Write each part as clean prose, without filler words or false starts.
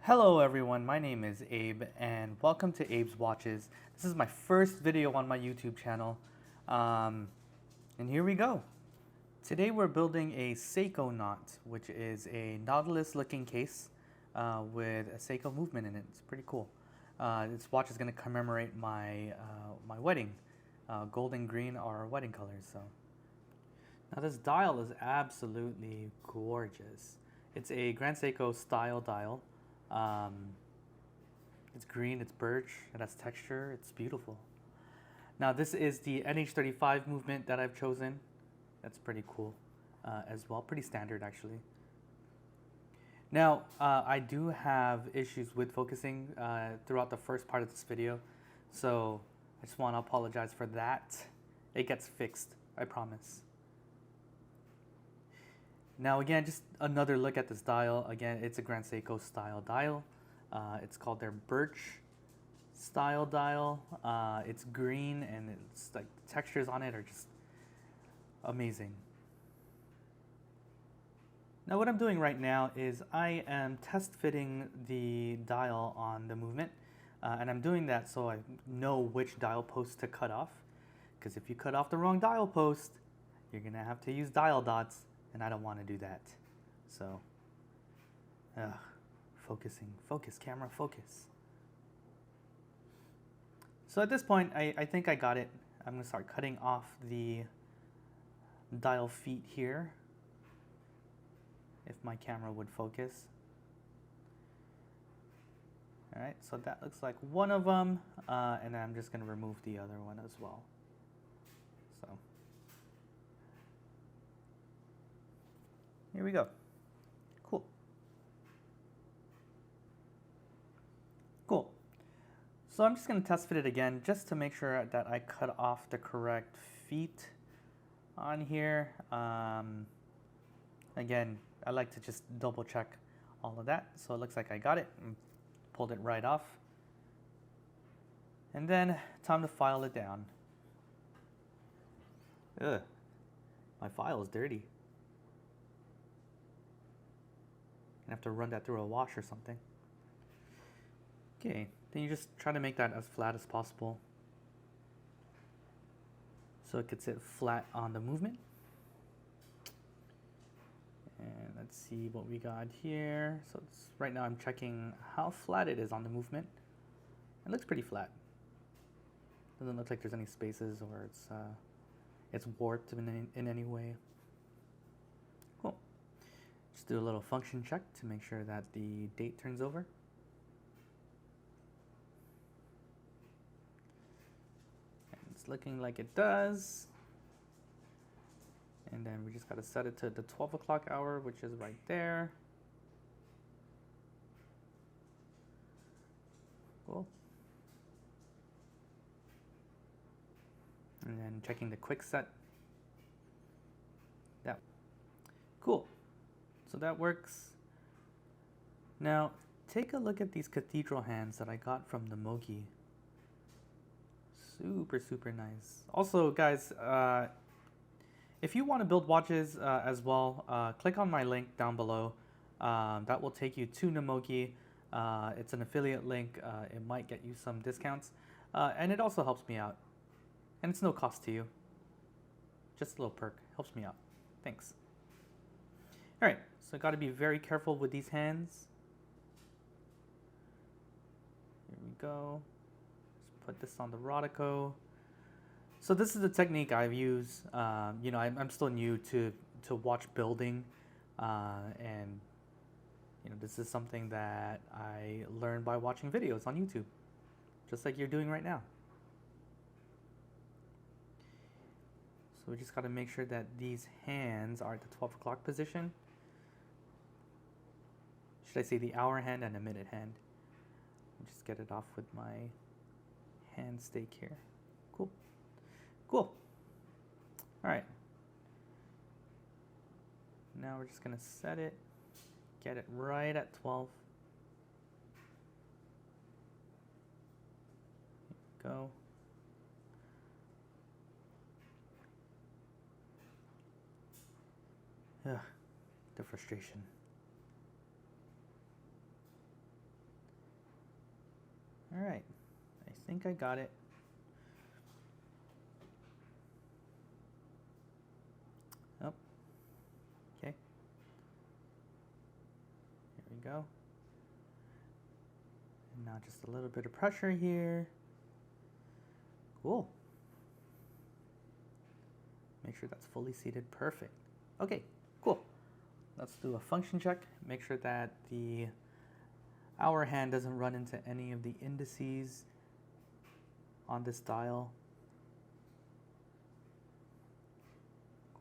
Hello everyone, my name is Abe and welcome to Abe's Watches. This is my first video on my YouTube channel. And here we go. Today we're building a Seikonaut, which is a Nautilus looking case with a Seiko movement in it. It's pretty cool. This watch is going to commemorate my wedding. Gold and green are our wedding colors. So now this dial is absolutely gorgeous. It's a Grand Seiko style dial. It's green, it's birch, it has texture, it's beautiful. Now this is the NH35 movement that I've chosen. That's pretty cool as well, pretty standard actually. Now I do have issues with focusing throughout the first part of this video, so I just want to apologize for that. It gets fixed, I promise. Now again, just another look at this dial. Again, it's a Grand Seiko style dial. It's called their birch style dial. It's green and it's like the textures on it are just amazing. Now what I'm doing right now is I am test fitting the dial on the movement. And I'm doing that so I know which dial post to cut off. Because if you cut off the wrong dial post, you're gonna have to use dial dots. And I don't want to do that. So, focusing, focus, camera, focus. So at this point, I think I got it. I'm going to start cutting off the dial feet here. If my camera would focus. All right, so that looks like one of them. And then I'm just going to remove the other one as well. So. Here we go. Cool. Cool. So I'm just going to test fit it again just to make sure that I cut off the correct feet on here. Again, I like to just double check all of that. So it looks like I got it and pulled it right off. And then time to file it down. Ugh, my file is dirty. I have to run that through a wash or something. Okay, then you just try to make that as flat as possible so it could sit flat on the movement. And let's see what we got here. So right now I'm checking how flat it is on the movement. It looks pretty flat. Doesn't look like there's any spaces or it's warped in any way. Cool. Just do a little function check to make sure that the date turns over. And it's looking like it does. And then we just got to set it to the 12 o'clock hour, which is right there. Cool. And then checking the quick set. That. Cool. So that works. Now, take a look at these cathedral hands that I got from Namokimods. Super, super nice. Also, guys, if you want to build watches as well, click on my link down below. That will take you to Namokimods. It's an affiliate link. It might get you some discounts. And it also helps me out. And it's no cost to you. Just a little perk. Helps me out. Thanks. All right, so got to be very careful with these hands. Here we go. Just put this on the Rodico. So this is the technique I've used. You know, I'm still new to watch building, and you know, this is something that I learned by watching videos on YouTube, just like you're doing right now. So we just got to make sure that these hands are at the 12 o'clock position. Should I say the hour hand and a minute hand? Just get it off with my hand stake here. Cool. Cool. All right. Now we're just going to set it, get it right at 12. Go. Ugh, the frustration. think I got it. Oh, okay. Here we go. And now just a little bit of pressure here. Cool. Make sure that's fully seated. Perfect. Okay, cool. Let's do a function check. Make sure that the hour hand doesn't run into any of the indices on this dial.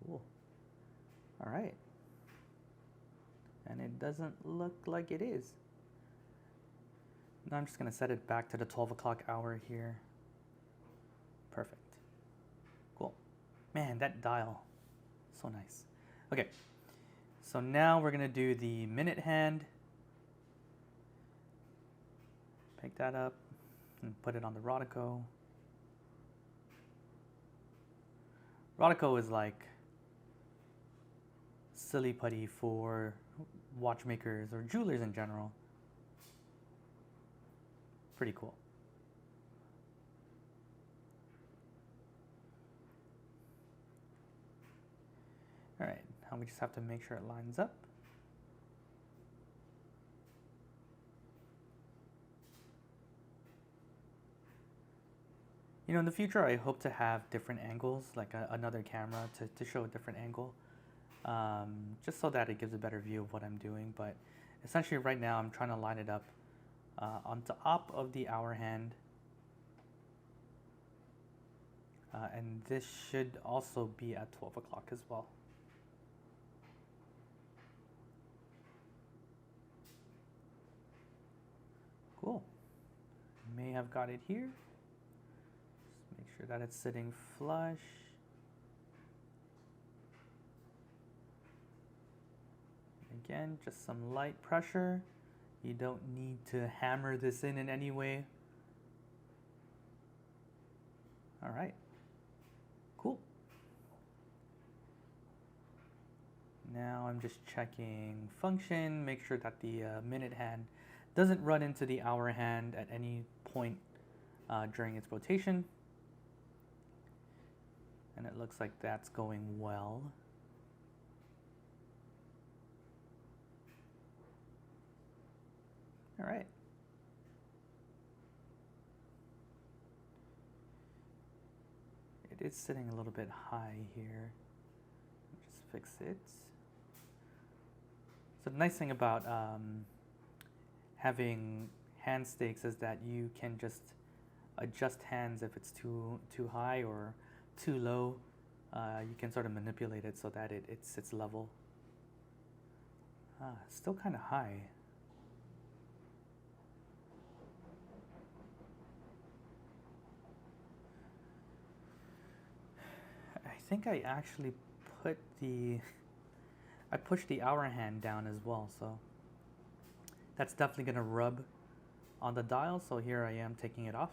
Cool. All right. And it doesn't look like it is. Now I'm just going to set it back to the 12 o'clock hour here. Perfect. Cool. Man, that dial, so nice. Okay, so now we're going to do the minute hand. Pick that up and put it on the Rodico. Rodico is like silly putty for watchmakers or jewelers in general. Pretty cool. All right, now we just have to make sure it lines up. You know, in the future, I hope to have different angles, like another camera to show a different angle, just so that it gives a better view of what I'm doing. But essentially right now, I'm trying to line it up on top of the hour hand. And this should also be at 12 o'clock as well. Cool. May have got it here. Just make sure that it's sitting flush. Again, just some light pressure. You don't need to hammer this in any way. All right. Cool. Now I'm just checking function, make sure that the minute hand doesn't run into the hour hand at any point during its rotation. And it looks like that's going well. All right. It is sitting a little bit high here. Just fix it. So the nice thing about having hand stakes is that you can just adjust hands if it's too high or too low. You can sort of manipulate it so that it sits level. Still kind of high. I think I actually pushed the hour hand down as well, so that's definitely going to rub on the dial. So here I am taking it off.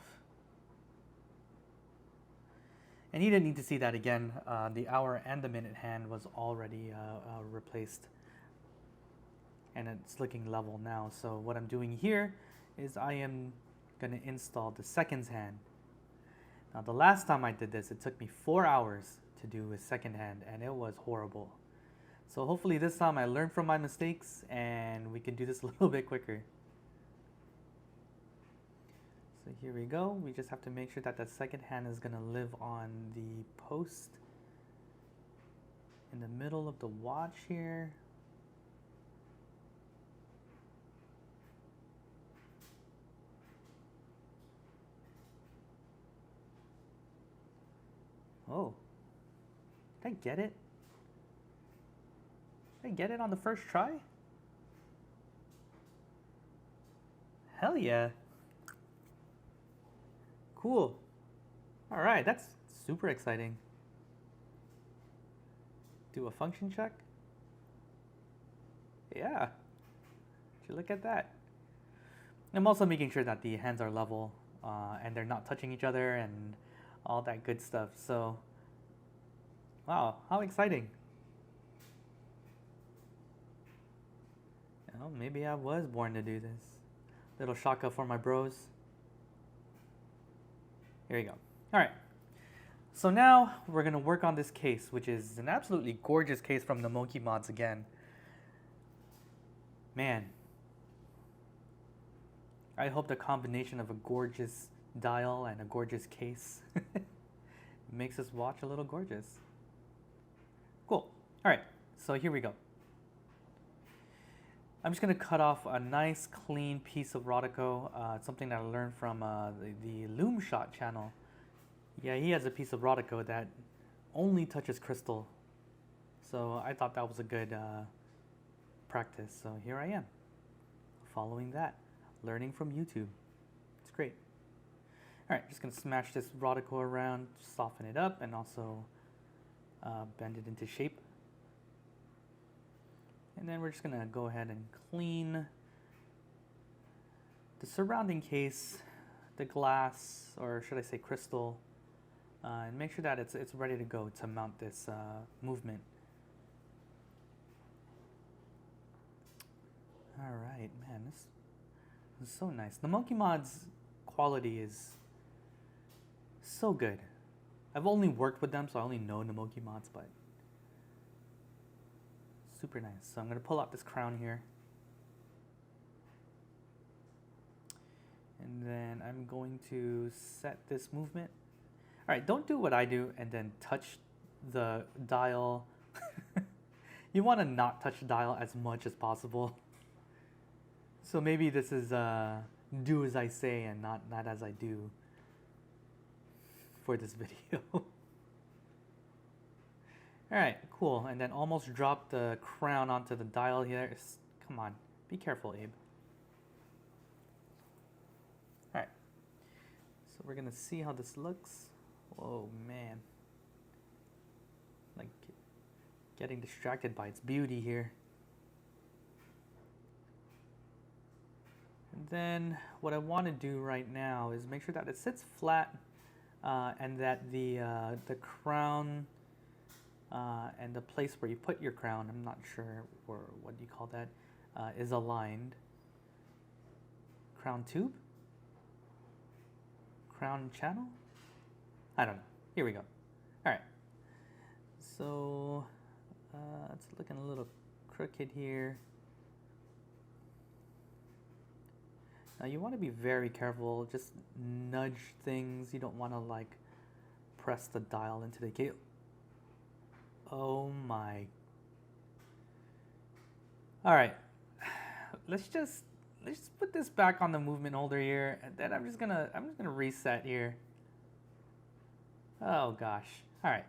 And you didn't need to see that again. The hour and the minute hand was already replaced. And it's looking level now. So what I'm doing here is I am going to install the seconds hand. Now the last time I did this, it took me 4 hours to do a second hand, and it was horrible. So hopefully this time I learned from my mistakes and we can do this a little bit quicker. So here we go. We just have to make sure that that second hand is going to live on the post in the middle of the watch here. Oh, did I get it? Did I get it on the first try? Hell yeah. Cool. All right, that's super exciting. Do a function check. Yeah. Would you look at that? I'm also making sure that the hands are level and they're not touching each other and all that good stuff. So, wow, how exciting. You know, maybe I was born to do this. Little shaka for my bros. Here we go. All right. So now we're going to work on this case, which is an absolutely gorgeous case from Namokimods again. Man, I hope the combination of a gorgeous dial and a gorgeous case makes this watch a little gorgeous. Cool. All right, so here we go. I'm just going to cut off a nice clean piece of Rodico, something that I learned from the Loom Shot channel. Yeah, he has a piece of Rodico that only touches crystal. So I thought that was a good practice. So here I am, following that, learning from YouTube. It's great. All right, just gonna smash this Rodico around, soften it up, and also bend it into shape. And then we're just gonna go ahead and clean the surrounding case, the glass, or should I say crystal, and make sure that it's ready to go to mount this movement. All right, man, this is so nice. The Namokimods quality is so good. I've only worked with them, so I only know Namokimods, but super nice. So I'm going to pull out this crown here. And then I'm going to set this movement. All right, don't do what I do and then touch the dial. You want to not touch the dial as much as possible. So maybe this is do as I say and not as I do for this video. All right, cool. And then almost drop the crown onto the dial here. Come on, be careful, Abe. All right, so we're gonna see how this looks. Whoa, man. Like getting distracted by its beauty here. And then what I want to do right now is make sure that it sits flat and that the crown and the place where you put your crown, I'm not sure or what you call that, is aligned. Crown tube? Crown channel? I don't know. Here we go. All right. So it's looking a little crooked here. Now you want to be very careful. Just nudge things. You don't want to like press the dial into the gate. Oh my. All right. Let's just put this back on the movement holder here, and then I'm just gonna reset here. Oh gosh. All right.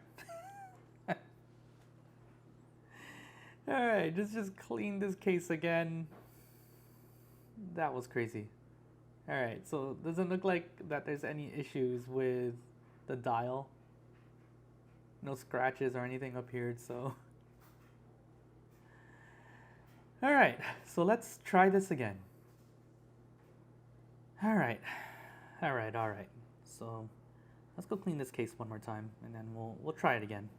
All right. Let's just clean this case again. That was crazy. All right. So doesn't look like that there's any issues with the dial. No scratches or anything up here. So. All right. So let's try this again. All right. All right. All right. So. Let's go clean this case one more time, and then we'll try it again.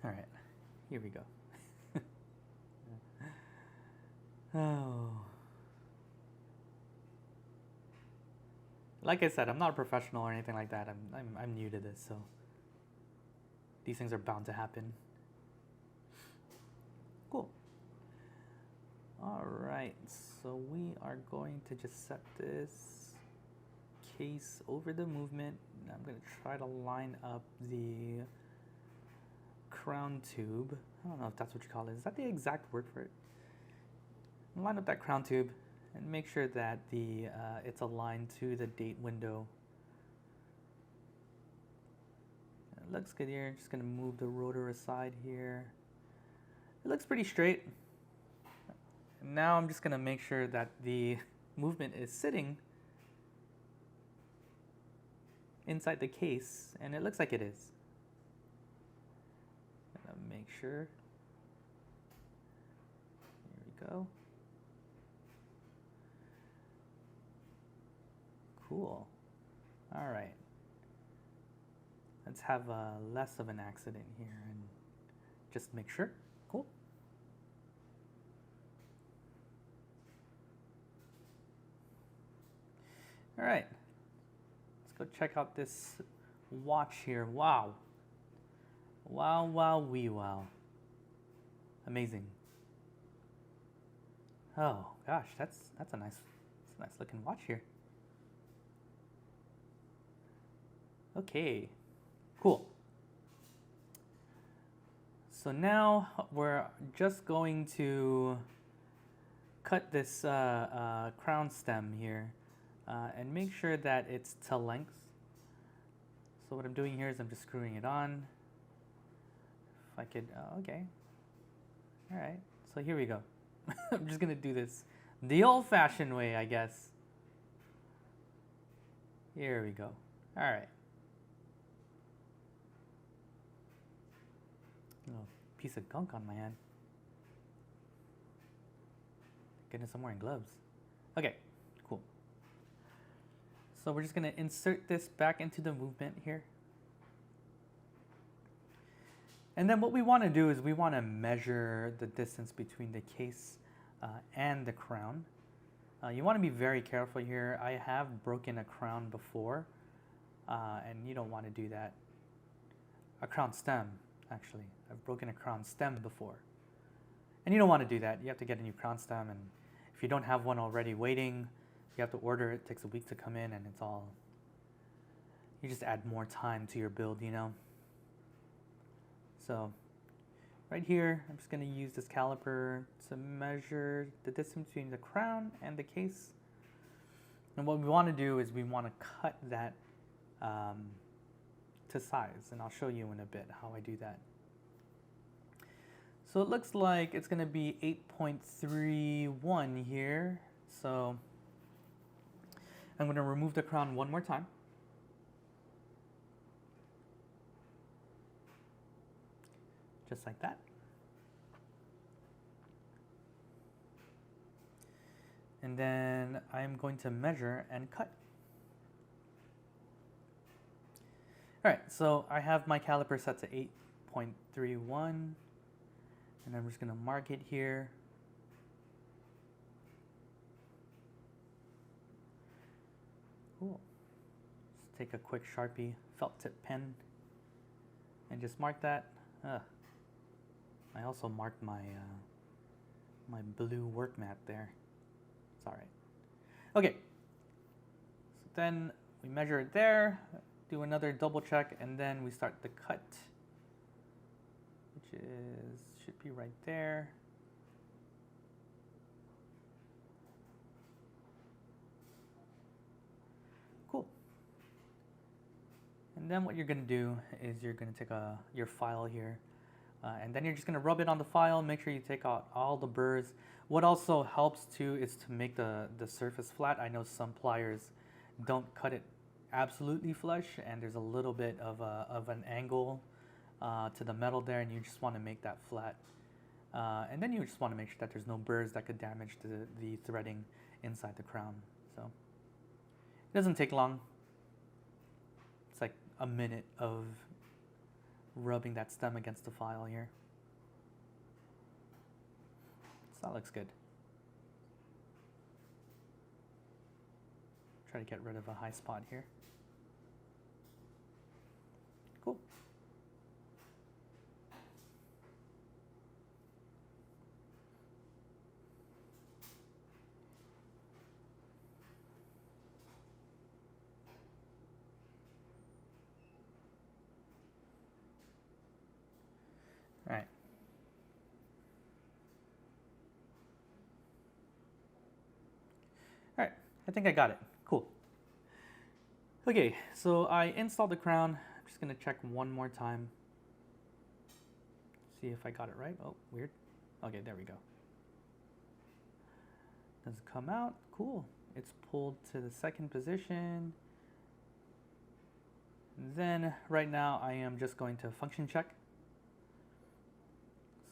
All right, here we go. Oh, like I said, I'm not a professional or anything like that. I'm new to this, so these things are bound to happen. Cool. All right, so we are going to just set this case over the movement. I'm going to try to line up the crown tube. I don't know if that's what you call it. Is that the exact word for it? Line up that crown tube and make sure that it's aligned to the date window. It looks good here. Just going to move the rotor aside here. It looks pretty straight. Now I'm just going to make sure that the movement is sitting inside the case, and it looks like it is. Gonna make sure. Here we go. Cool. All right. Let's have less of an accident here and just make sure. Cool. All right, let's go check out this watch here. Wow. Wow, wow, wee wow. Amazing. Oh gosh, that's a nice looking watch here. Okay, cool. So now we're just going to cut this crown stem here and make sure that it's to length. So what I'm doing here is I'm just screwing it on. If I could, okay. All right, so here we go. I'm just gonna do this the old-fashioned way, I guess. Here we go. All right. Little piece of gunk on my hand. Goodness, I'm wearing gloves. Okay, cool. So we're just gonna insert this back into the movement here. And then what we want to do is we want to measure the distance between the case and the crown. You want to be very careful here. I have broken a crown before, and you don't want to do that. A crown stem, actually. I've broken a crown stem before. And you don't want to do that. You have to get a new crown stem, and if you don't have one already waiting, you have to order it. It takes a week to come in, and it's all... You just add more time to your build, you know? So right here, I'm just going to use this caliper to measure the distance between the crown and the case. And what we want to do is we want to cut that to size, and I'll show you in a bit how I do that. So it looks like it's going to be 8.31 here. So I'm going to remove the crown one more time. Just like that. And then I'm going to measure and cut. All right, so I have my caliper set to 8.31, and I'm just going to mark it here. Cool. Just take a quick Sharpie felt tip pen and just mark that. I also marked my my blue work mat there. It's all right. Okay. So then we measure it there, do another double check, and then we start the cut, which should be right there. Cool. And then what you're going to do is you're going to take your file here. And then you're just going to rub it on the file, make sure you take out all the burrs. What also helps too is to make the surface flat. I know some pliers don't cut it absolutely flush, and there's a little bit of an angle to the metal there, and you just want to make that flat. And then you just want to make sure that there's no burrs that could damage the threading inside the crown. So it doesn't take long. It's like a minute of rubbing that stem against the file here. So that looks good. Try to get rid of a high spot here. Cool. All right. All right, I think I got it. Cool. Okay, so I installed the crown. I'm just gonna check one more time. See if I got it right. Oh, weird. Okay, there we go. Does it come out? Cool. It's pulled to the second position. Then right now I am just going to function check.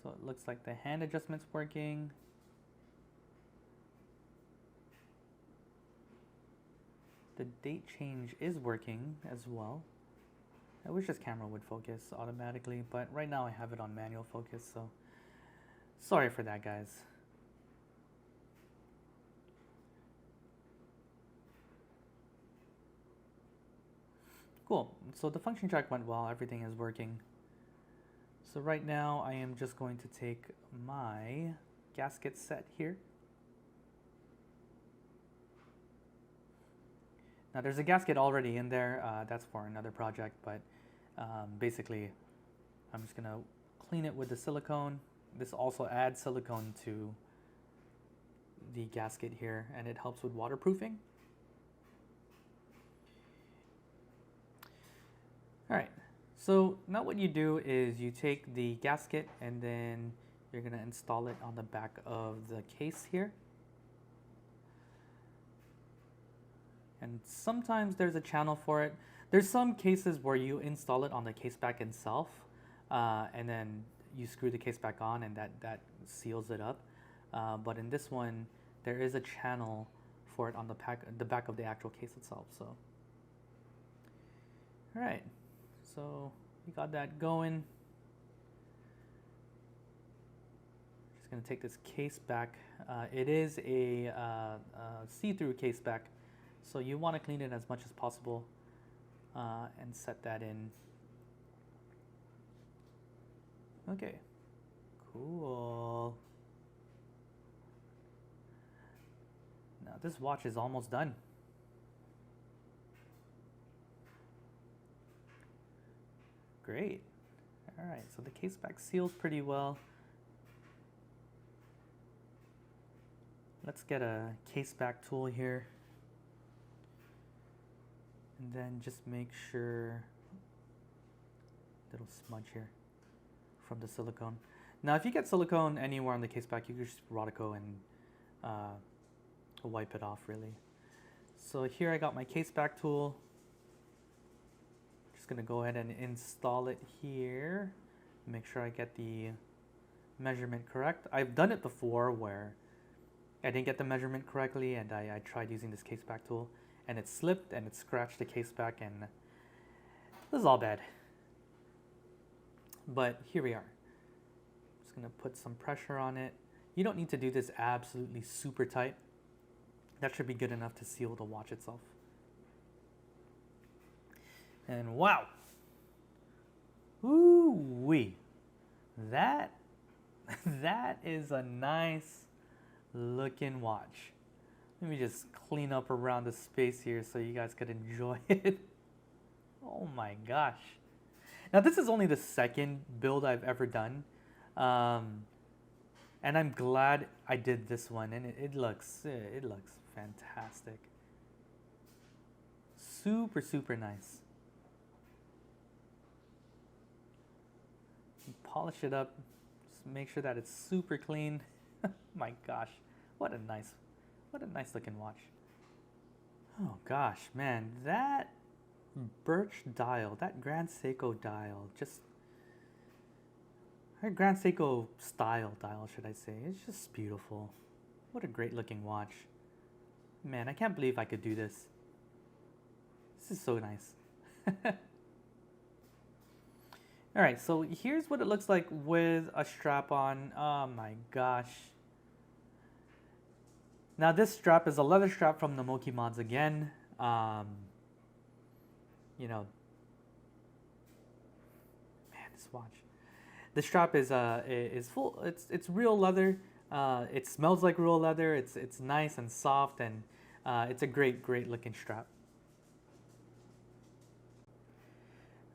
So it looks like the hand adjustment's working. The date change is working as well. I wish this camera would focus automatically, but right now I have it on manual focus, so sorry for that, guys. Cool. So the function check went well. Everything is working. So right now I am just going to take my gasket set here. Now there's a gasket already in there. That's for another project, but basically I'm just going to clean it with the silicone. This also adds silicone to the gasket here, and it helps with waterproofing. All right, so now what you do is you take the gasket and then you're going to install it on the back of the case here. And sometimes there's a channel for it. There's some cases where you install it on the case back itself, and then you screw the case back on, and that seals it up. But in this one, there is a channel for it on the back of the actual case itself. So, all right, so we got that going. Just gonna take this case back. It is a see-through case back, so you want to clean it as much as possible and set that in. Okay, cool. Now this watch is almost done. Great. All right, so the case back seals pretty well. Let's get a case back tool here. And then just make sure, little smudge here from the silicone. Now if you get silicone anywhere on the case back, you can just Rodico and wipe it off really. So here I got my case back tool. Just gonna go ahead and install it here. Make sure I get the measurement correct. I've done it before where I didn't get the measurement correctly, and I tried using this case back tool and it slipped and it scratched the case back, and this is all bad. But here we are. Just gonna put some pressure on it. You don't need to do this absolutely super tight. That should be good enough to seal the watch itself. And wow, ooh-wee, that is a nice looking watch. Let me just clean up around the space here so you guys could enjoy it. Oh my gosh. Now this is only the second build I've ever done. And I'm glad I did this one, and it looks fantastic. Super, super nice. Polish it up, just make sure that it's super clean. My gosh, what a nice looking watch. Oh gosh, man, that birch dial, that Grand Seiko dial, her Grand Seiko style dial, should I say, it's just beautiful. What a great looking watch. Man, I can't believe I could do this. This is so nice. All right, so here's what it looks like with a strap on. Oh my gosh. Now this strap is a leather strap from Namokimods again. You know, man, this watch. The strap is full. It's real leather. It smells like real leather. It's nice and soft, and it's a great looking strap.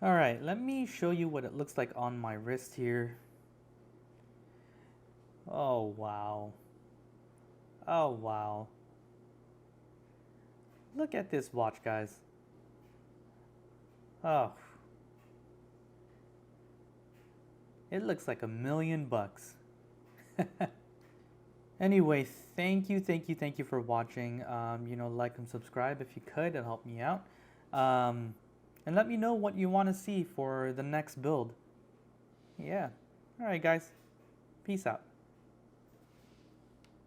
All right, let me show you what it looks like on my wrist here. Oh wow. Oh wow. Look at this watch, guys. Oh. It looks like $1,000,000. Anyway, thank you for watching. You know, like and subscribe if you could. It'll help me out. And let me know what you want to see for the next build. Yeah. All right, guys. Peace out.